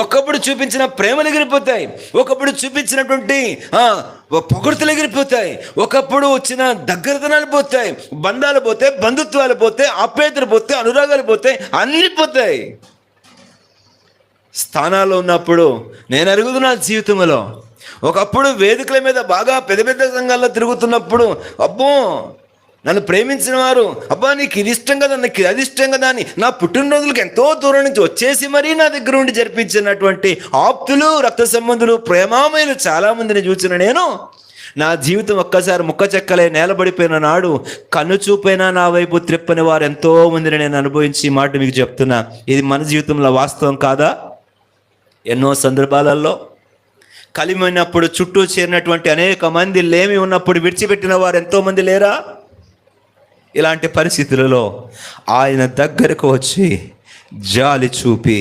ఒకప్పుడు చూపించిన ప్రేమలు ఎగిరిపోతాయి, ఒకప్పుడు చూపించినటువంటి పొగడ్తలు ఎగిరిపోతాయి, ఒకప్పుడు వచ్చిన దగ్గరతనాలు పోతాయి, బంధాలు పోతాయి, బంధుత్వాలు పోతాయి, ఆప్యాయతలు పోతాయి, అనురాగాలు పోతాయి, అన్నీ పోతాయి. స్థానాల్లో ఉన్నప్పుడు నేను అరుగుతున్నా జీవితంలో. ఒకప్పుడు వేదికల మీద బాగా పెద్ద పెద్ద సంఘాల్లో తిరుగుతున్నప్పుడు, అబ్బో నన్ను ప్రేమించిన వారు, అబ్బా నీకు ఇది ఇష్టం కదా, నాకు అది ఇష్టం కదా అని నా పుట్టినరోజులకు ఎంతో దూరం నుంచి వచ్చేసి మరీ నా దగ్గర ఉండి జరిపించినటువంటి ఆప్తులు, రక్త సంబంధులు, ప్రేమామయులు చాలామందిని చూసిన నేను, నా జీవితం ఒక్కసారి ముక్క చెక్కలే నేలబడిపోయిన నాడు కన్ను చూపైనా నా వైపు త్రిప్పని వారు ఎంతో మందిని నేను అనుభవించి ఈ మాట మీకు చెప్తున్నా. ఇది మన జీవితంలో వాస్తవం కాదా? ఎన్నో సందర్భాలలో కలిమైనప్పుడు చుట్టూ చేరినటువంటి అనేక మంది లేమి ఉన్నప్పుడు విడిచిపెట్టిన వారు ఎంతోమంది లేరా? ఇలాంటి పరిస్థితులలో ఆయన దగ్గరకు వచ్చి జాలి చూపి